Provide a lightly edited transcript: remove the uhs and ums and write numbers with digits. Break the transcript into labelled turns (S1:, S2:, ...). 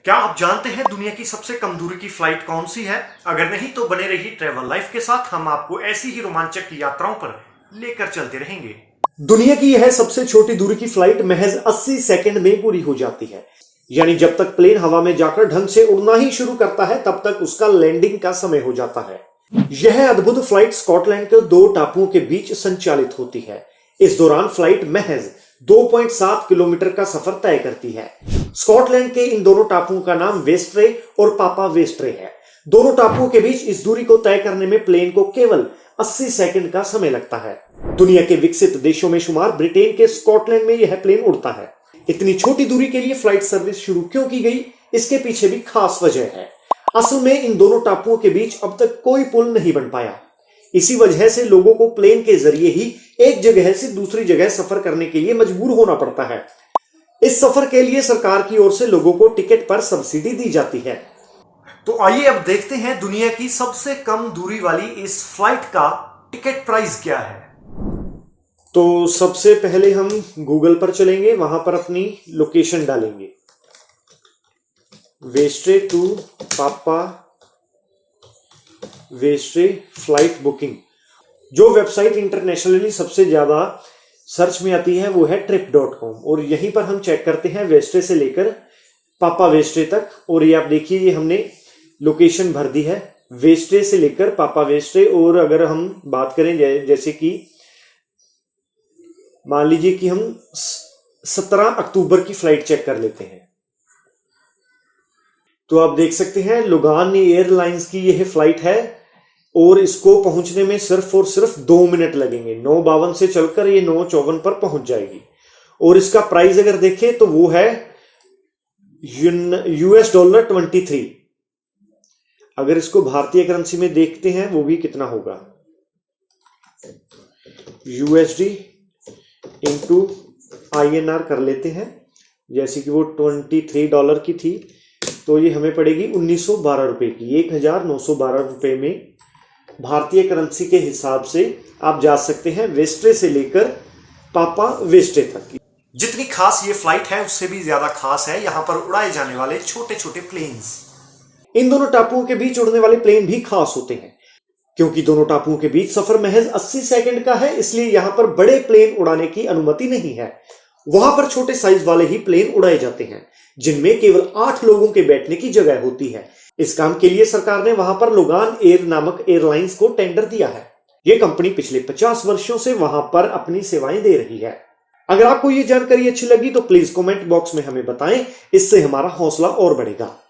S1: क्या आप जानते हैं दुनिया की सबसे कम दूरी की फ्लाइट कौन सी है? अगर नहीं तो बने रहिए ट्रेवल लाइफ के साथ, हम आपको ऐसी ही रोमांचक यात्राओं पर लेकर चलते रहेंगे। दुनिया की यह सबसे छोटी दूरी की फ्लाइट महज 80 सेकंड में पूरी हो जाती है। यानी जब तक प्लेन हवा में जाकर ढंग से उड़ना ही शुरू करता है तब तक उसका लैंडिंग का समय हो जाता है। यह अद्भुत फ्लाइट स्कॉटलैंड के दो टापुओं के बीच संचालित होती है। इस दौरान फ्लाइट महज 2.7 किलोमीटर का सफर तय करती है। स्कॉटलैंड के इन दोनों टापुओं का नाम वेस्ट्रे और पापा वेस्ट्रे है। दोनों टापुओं के बीच इस दूरी को तय करने में प्लेन को केवल 80 सेकंड का समय लगता है। दुनिया के विकसित देशों में शुमार ब्रिटेन के स्कॉटलैंड में यह प्लेन उड़ता है। इतनी छोटी दूरी के लिए फ्लाइट सर्विस शुरू क्यों की गई, इसके पीछे भी खास वजह है। असल में इन दोनों टापुओं के बीच अब तक कोई पुल नहीं बन पाया। इसी वजह से लोगों को प्लेन के जरिए ही एक जगह से दूसरी जगह सफर करने के लिए मजबूर होना पड़ता है। इस सफर के लिए सरकार की ओर से लोगों को टिकट पर सब्सिडी दी जाती है। तो आइए अब देखते हैं दुनिया की सबसे कम दूरी वाली इस फ्लाइट का टिकट प्राइस क्या है। तो सबसे पहले हम गूगल पर चलेंगे, वहां पर अपनी लोकेशन डालेंगे, वेस्ट्रे टू पापा वेस्ट्रे फ्लाइट बुकिंग। जो वेबसाइट इंटरनेशनली सबसे ज्यादा सर्च में आती है वो है trip.com, और यहीं पर हम चेक करते हैं वेस्ट्रे से लेकर पापा वेस्ट्रे तक। और ये आप देखिए, ये हमने लोकेशन भर दी है वेस्ट्रे से लेकर पापा वेस्ट्रे। और अगर हम बात करें जैसे कि मान लीजिए कि हम 17 अक्टूबर की फ्लाइट चेक कर लेते हैं, तो आप देख सकते हैं लुगान एयरलाइंस की यह फ्लाइट है और इसको पहुंचने में सिर्फ और सिर्फ 2 मिनट लगेंगे। 9:52 से चलकर ये 9:54 पर पहुंच जाएगी। और इसका प्राइस अगर देखें तो वो है $23। अगर इसको भारतीय करेंसी में देखते हैं वो भी कितना होगा, USD इंटू INR कर लेते हैं। जैसे कि वो $23 की थी तो ये हमें पड़ेगी 1912 रुपए की। 1912 रुपए में भारतीय करेंसी के हिसाब से आप जा सकते हैं वेस्ट्रे से लेकर पापा वेस्ट्रे तक। जितनी खास ये फ्लाइट है उससे भी ज्यादा खास है यहां पर उड़ाए जाने वाले छोटे छोटे प्लेन्स। इन दोनों टापुओं के बीच उड़ने वाले प्लेन भी खास होते हैं। क्योंकि दोनों टापुओं के बीच सफर महज 80 सेकंड का है, इसलिए यहां पर बड़े प्लेन उड़ाने की अनुमति नहीं है। वहां पर छोटे साइज वाले ही प्लेन उड़ाए जाते हैं जिनमें केवल 8 लोगों के बैठने की जगह होती है। इस काम के लिए सरकार ने वहां पर लुगान एयर नामक एयरलाइंस को टेंडर दिया है। यह कंपनी पिछले 50 वर्षों से वहां पर अपनी सेवाएं दे रही है। अगर आपको यह जानकारी अच्छी लगी तो प्लीज कमेंट बॉक्स में हमें बताएं, इससे हमारा हौसला और बढ़ेगा।